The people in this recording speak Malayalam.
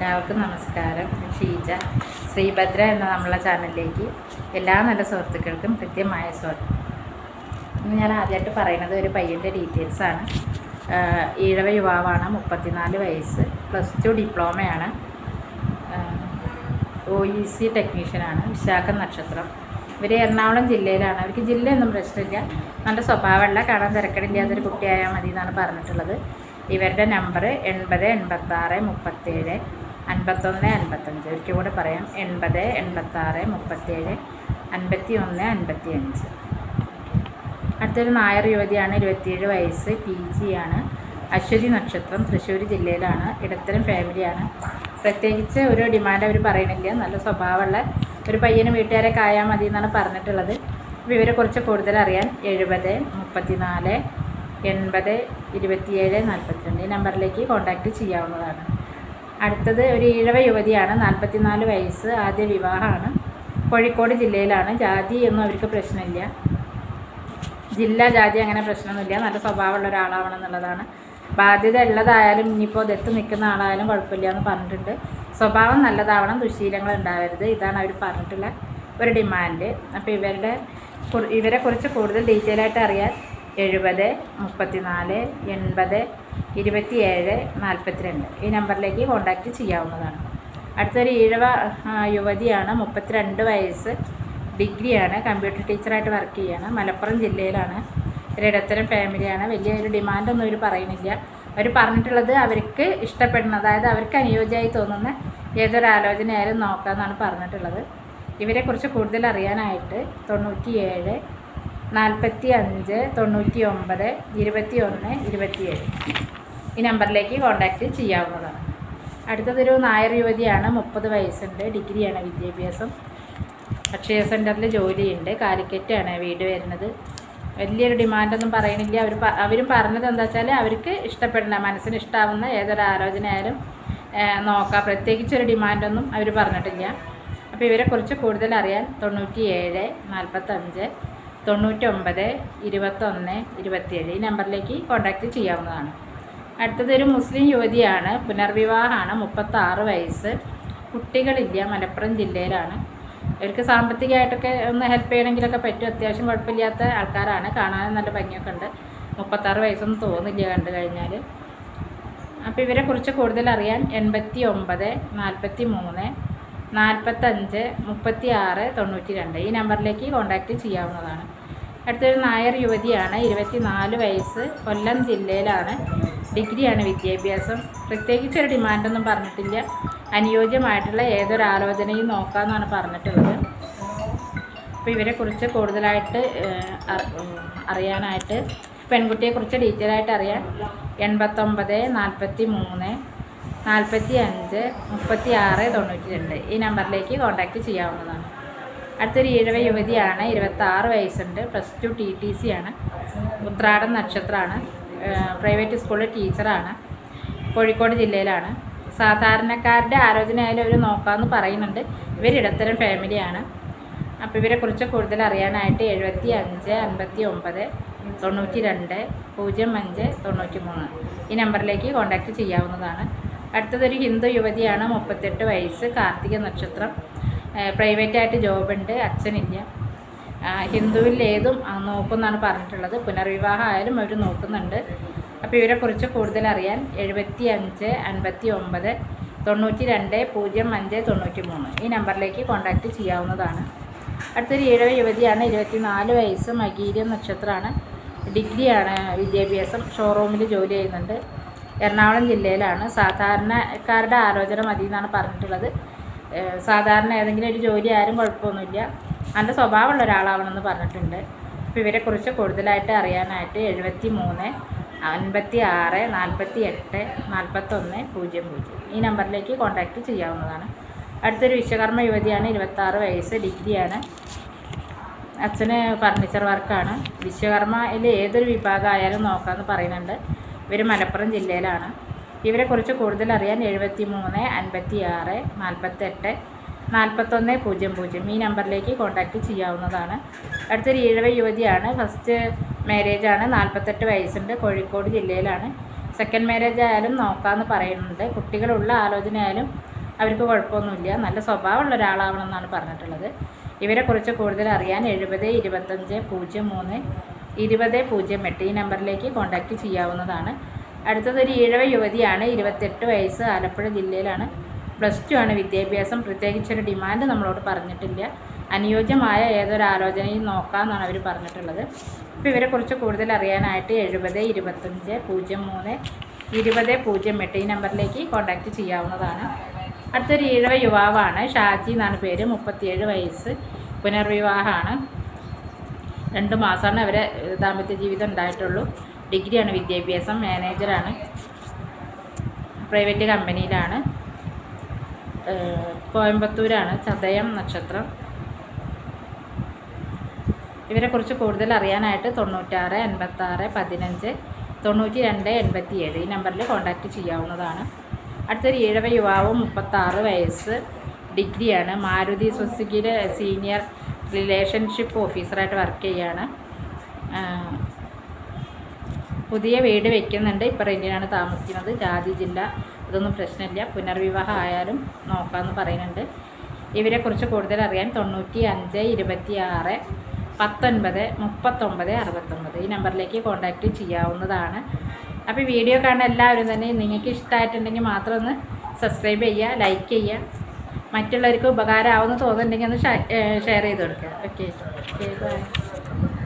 എല്ലാവർക്കും നമസ്കാരം. ഷീജ ശ്രീഭദ്ര എന്ന നമ്മളെ ചാനലിലേക്ക് എല്ലാ നല്ല സുഹൃത്തുക്കൾക്കും കൃത്യമായ സ്വാഗതം. ഇന്ന് ഞാൻ ആദ്യമായിട്ട് പറയുന്നത് ഒരു പയ്യൻ്റെ ഡീറ്റെയിൽസാണ്. ഈഴവ യുവാവാണ്, 34 വയസ്സ്, +2 ഡിപ്ലോമയാണ്, OEC ടെക്നീഷ്യനാണ്, വിശാഖ നക്ഷത്രം. ഇവർ എറണാകുളം ജില്ലയിലാണ്. അവർക്ക് ജില്ലയൊന്നും പ്രശ്നമില്ല, നല്ല സ്വഭാവമുള്ള, കാണാൻ തിരക്കടില്ലാത്തൊരു കുട്ടിയായാൽ മതി എന്നാണ് പറഞ്ഞിട്ടുള്ളത്. ഇവരുടെ നമ്പർ 80 86 37 51 55. ഒരിക്കൽ കൂടെ പറയാം, 80 86 37 51 55. അടുത്തൊരു നായർ യുവതിയാണ്, 27 വയസ്സ്, PG ആണ്, അശ്വതി നക്ഷത്രം, തൃശ്ശൂർ ജില്ലയിലാണ്, ഇടത്തരം ഫാമിലിയാണ്. പ്രത്യേകിച്ച് ഒരു ഡിമാൻഡ് അവർ പറയണില്ല, നല്ല സ്വഭാവമുള്ള ഒരു പയ്യന് വീട്ടുകാരൊക്കെ ആയാൽ മതി എന്നാണ് പറഞ്ഞിട്ടുള്ളത്. അപ്പോൾ ഇവരെ കുറിച്ച് കൂടുതൽ അറിയാൻ 70 34 80 27 42 ഈ നമ്പറിലേക്ക് കോൺടാക്റ്റ് ചെയ്യാവുന്നതാണ്. അടുത്തത് ഒരു ഈഴവ യുവതിയാണ്, 44 വയസ്സ്, ആദ്യ വിവാഹമാണ്, കോഴിക്കോട് ജില്ലയിലാണ്. ജാതി ഒന്നും അവർക്ക് പ്രശ്നമില്ല, ജില്ല ജാതി അങ്ങനെ പ്രശ്നമൊന്നുമില്ല, നല്ല സ്വഭാവമുള്ള ഒരാളാവണം എന്നുള്ളതാണ്. ബാധ്യത ഉള്ളതായാലും ഇനിയിപ്പോൾ ദത്ത് നിൽക്കുന്ന ആളായാലും കുഴപ്പമില്ല എന്ന് പറഞ്ഞിട്ടുണ്ട്. സ്വഭാവം നല്ലതാവണം, ദുശീലങ്ങൾ ഉണ്ടാവരുത്, ഇതാണ് അവർ പറഞ്ഞിട്ടുള്ള ഒരു ഡിമാൻഡ്. അപ്പോൾ ഇവരെ കുറിച്ച് കൂടുതൽ ഡീറ്റെയിൽ ആയിട്ട് അറിയാൻ 70 34 80 27 42 ഈ നമ്പറിലേക്ക് കോൺടാക്റ്റ് ചെയ്യാവുന്നതാണ്. അടുത്തൊരു ഈഴവ യുവതിയാണ്, 32 വയസ്സ്, ഡിഗ്രിയാണ്, കമ്പ്യൂട്ടർ ടീച്ചറായിട്ട് വർക്ക് ചെയ്യുകയാണ്, മലപ്പുറം ജില്ലയിലാണ്, ഒരു ഇടത്തരം ഫാമിലിയാണ്. വലിയൊരു ഡിമാൻഡൊന്നും ഇവർ പറയുന്നില്ല. അവർ പറഞ്ഞിട്ടുള്ളത് അവർക്ക് ഇഷ്ടപ്പെടുന്ന, അതായത് അവർക്ക് അനുയോജ്യമായി തോന്നുന്ന ഏതൊരു ആലോചനയായാലും നോക്കാമെന്നാണ് പറഞ്ഞിട്ടുള്ളത്. ഇവരെക്കുറിച്ച് കൂടുതൽ അറിയാനായിട്ട് 97 45 99 21 27 ഈ നമ്പറിലേക്ക് കോൺടാക്റ്റ് ചെയ്യാവുന്നതാണ്. അടുത്തതൊരു നായർ യുവതിയാണ്, 30 വയസ്സുണ്ട്, ഡിഗ്രിയാണ് വിദ്യാഭ്യാസം, അക്ഷയ സെൻറ്ററിൽ ജോലിയുണ്ട്, കാലിക്കറ്റാണ് വീട് വരുന്നത്. വലിയൊരു ഡിമാൻഡൊന്നും പറയണില്ല. അവരും പറഞ്ഞത് എന്താ വെച്ചാൽ അവർക്ക് ഇഷ്ടപ്പെടുന്ന, മനസ്സിന് ഇഷ്ടമാവുന്ന ഏതൊരു ആലോചനയായാലും നോക്കാം, പ്രത്യേകിച്ചൊരു ഡിമാൻഡൊന്നും അവർ പറഞ്ഞിട്ടില്ല. അപ്പോൾ ഇവരെക്കുറിച്ച് കൂടുതൽ അറിയാൻ 97 45 99 21 27 ഈ നമ്പറിലേക്ക് കോൺടാക്റ്റ് ചെയ്യാവുന്നതാണ്. അടുത്തതൊരു മുസ്ലിം യുവതിയാണ്, പുനർവിവാഹമാണ്, 36 വയസ്സ്, കുട്ടികളില്ല, മലപ്പുറം ജില്ലയിലാണ്. ഇവർക്ക് സാമ്പത്തികമായിട്ടൊക്കെ ഒന്ന് ഹെൽപ്പ് ചെയ്യണമെങ്കിലൊക്കെ പറ്റും, അത്യാവശ്യം കുഴപ്പമില്ലാത്ത ആൾക്കാരാണ്, കാണാനും നല്ല ഭംഗിയൊക്കെ ഉണ്ട്. 36 വയസ്സൊന്നും തോന്നില്ല കണ്ടു കഴിഞ്ഞാൽ. അപ്പോൾ ഇവരെക്കുറിച്ച് കൂടുതൽ അറിയാൻ 89 43 45 36 92 ഈ നമ്പറിലേക്ക് കോൺടാക്റ്റ് ചെയ്യാവുന്നതാണ്. അടുത്തൊരു നായർ യുവതിയാണ്, 24 വയസ്സ്, കൊല്ലം ജില്ലയിലാണ്, ഡിഗ്രിയാണ് വിദ്യാഭ്യാസം, പ്രത്യേകിച്ചൊരു ഡിമാൻഡൊന്നും പറഞ്ഞിട്ടില്ല, അനുയോജ്യമായിട്ടുള്ള ഏതൊരു ആലോചനയും നോക്കാമെന്നാണ് പറഞ്ഞിട്ടുള്ളത്. അപ്പോൾ ഇവരെക്കുറിച്ച് കൂടുതലായിട്ട് അറിയാനായിട്ട്, പെൺകുട്ടിയെക്കുറിച്ച് ഡീറ്റെയിൽ ആയിട്ട് അറിയാൻ 89 43 45 36 92 ഈ നമ്പറിലേക്ക് കോൺടാക്റ്റ് ചെയ്യാവുന്നതാണ്. അടുത്തൊരു ഈഴവ യുവതിയാണ്, 26 വയസ്സുണ്ട്, +2 TTC ആണ്, ഉത്രാടം നക്ഷത്രമാണ്, പ്രൈവറ്റ് സ്കൂളിൽ ടീച്ചറാണ്, കോഴിക്കോട് ജില്ലയിലാണ്. സാധാരണക്കാരുടെ ആലോചനയായാലും അവർ നോക്കാമെന്ന് പറയുന്നുണ്ട്. ഇവരിടത്തരം ഫാമിലിയാണ്. അപ്പോൾ ഇവരെക്കുറിച്ച് കൂടുതൽ അറിയാനായിട്ട് 75 59 92 05 93 ഈ നമ്പറിലേക്ക് കോൺടാക്റ്റ് ചെയ്യാവുന്നതാണ്. അടുത്തതൊരു ഹിന്ദു യുവതിയാണ്, 38 വയസ്സ്, കാർത്തിക നക്ഷത്രം, പ്രൈവറ്റായിട്ട് ജോബുണ്ട്, അച്ഛനില്ല, ഹിന്ദുവിൽ ഏതും നോക്കുമെന്നാണ് പറഞ്ഞിട്ടുള്ളത്. പുനർവിവാഹം ആയാലും അവർ നോക്കുന്നുണ്ട്. അപ്പോൾ ഇവരെക്കുറിച്ച് കൂടുതൽ അറിയാൻ 75 59 92 05 93 ഈ നമ്പറിലേക്ക് കോൺടാക്റ്റ് ചെയ്യാവുന്നതാണ്. അടുത്തൊരു ഈഴവ യുവതിയാണ്, 24 വയസ്സ്, മകീരം നക്ഷത്രമാണ്, ഡിഗ്രിയാണ് വിദ്യാഭ്യാസം, ഷോറൂമിൽ ജോലി ചെയ്യുന്നുണ്ട്, എറണാകുളം ജില്ലയിലാണ്. സാധാരണക്കാരുടെ ആലോചന മതി എന്നാണ് പറഞ്ഞിട്ടുള്ളത്. സാധാരണ ഏതെങ്കിലും ഒരു ജോലി ആയാലും കുഴപ്പമൊന്നുമില്ല, നല്ല സ്വഭാവമുള്ള ഒരാളാവണമെന്ന് പറഞ്ഞിട്ടുണ്ട്. അപ്പോൾ ഇവരെക്കുറിച്ച് കൂടുതലായിട്ട് അറിയാനായിട്ട് 73 56 48 41 00 ഈ നമ്പറിലേക്ക് കോൺടാക്റ്റ് ചെയ്യാവുന്നതാണ്. അടുത്തൊരു വിശ്വകർമ്മ യുവതിയാണ്, 26 വയസ്സ്, ഡിഗ്രിയാണ്, അച്ഛന് ഫർണിച്ചർ വർക്കാണ്. വിശ്വകർമ്മയിൽ ഏതൊരു വിഭാഗമായാലും നോക്കാമെന്ന് പറയുന്നുണ്ട്. ഇവർ മലപ്പുറം ജില്ലയിലാണ്. ഇവരെക്കുറിച്ച് കൂടുതൽ അറിയാൻ 73 56 48 41 00 ഈ നമ്പറിലേക്ക് കോൺടാക്റ്റ് ചെയ്യാവുന്നതാണ്. അടുത്തൊരു ഈഴവ യുവതിയാണ്, ഫസ്റ്റ് മാരേജാണ്, 48 വയസ്സുണ്ട്, കോഴിക്കോട് ജില്ലയിലാണ്. സെക്കൻഡ് മാരേജ് ആയാലും നോക്കാമെന്ന് പറയുന്നുണ്ട്. കുട്ടികളുള്ള ആലോചന ആയാലും അവർക്ക് കുഴപ്പമൊന്നുമില്ല, നല്ല സ്വഭാവമുള്ള ഒരാളാവണം എന്നാണ് പറഞ്ഞിട്ടുള്ളത്. ഇവരെക്കുറിച്ച് കൂടുതൽ അറിയാൻ 70 25 03 2008 ഈ നമ്പറിലേക്ക് കോൺടാക്റ്റ് ചെയ്യാവുന്നതാണ്. അടുത്തതൊരു ഈഴവ യുവതിയാണ്, 28 വയസ്സ്, ആലപ്പുഴ ജില്ലയിലാണ്, +2 ആണ് വിദ്യാഭ്യാസം. പ്രത്യേകിച്ചൊരു ഡിമാൻഡ് നമ്മളോട് പറഞ്ഞിട്ടില്ല. അനുയോജ്യമായ ഏതൊരു ആലോചനയും നോക്കാമെന്നാണ് അവർ പറഞ്ഞിട്ടുള്ളത്. അപ്പോൾ ഇവരെക്കുറിച്ച് കൂടുതൽ അറിയാനായിട്ട് 70 25 03 2008 ഈ നമ്പറിലേക്ക് കോൺടാക്റ്റ് ചെയ്യാവുന്നതാണ്. അടുത്തൊരു ഈഴവ യുവാവാണ്, ഷാജി എന്നാണ് പേര്, 37 വയസ്സ്, പുനർവിവാഹമാണ്. 2 മാസമാണ് അവരെ ദാമ്പത്യ ജീവിതം ഉണ്ടായിട്ടുള്ളൂ. ഡിഗ്രിയാണ് വിദ്യാഭ്യാസം, മാനേജറാണ്, പ്രൈവറ്റ് കമ്പനിയിലാണ്, കോയമ്പത്തൂരാണ്, ചതയം നക്ഷത്രം. ഇവരെക്കുറിച്ച് കൂടുതൽ അറിയാനായിട്ട് 96 56 15 92 87 ഈ നമ്പറിൽ കോൺടാക്റ്റ് ചെയ്യാവുന്നതാണ്. അടുത്തൊരു ഈഴവ യുവാവും, 36 വയസ്സ്, ഡിഗ്രിയാണ്, മാരുതി സുസുക്കിയുടെ സീനിയർ റിലേഷൻഷിപ്പ് ഓഫീസറായിട്ട് വർക്ക് ചെയ്യുകയാണ്. പുതിയ വീട് വയ്ക്കുന്നുണ്ട്, ഇപ്പോൾ റെൻറ്റിനാണ് താമസിക്കുന്നത്. ജാതി ജില്ല ഇതൊന്നും പ്രശ്നമില്ല, പുനർവിവാഹം ആയാലും നോക്കാമെന്ന് പറയുന്നുണ്ട്. ഇവരെക്കുറിച്ച് കൂടുതൽ അറിയാൻ 95 26 19 39 69 ഈ നമ്പറിലേക്ക് കോൺടാക്റ്റ് ചെയ്യാവുന്നതാണ്. അപ്പോൾ വീഡിയോ കാണുന്ന എല്ലാവരും തന്നെ നിങ്ങൾക്ക് ഇഷ്ടമായിട്ടുണ്ടെങ്കിൽ മാത്രം ഒന്ന് സബ്സ്ക്രൈബ് ചെയ്യുക, ലൈക്ക് ചെയ്യുക, മറ്റുള്ളവർക്ക് ഉപകാരമാവുമെന്ന് തോന്നുന്നുണ്ടെങ്കിൽ ഒന്ന് ഷെയർ ചെയ്ത് കൊടുക്കുക. Okay, by.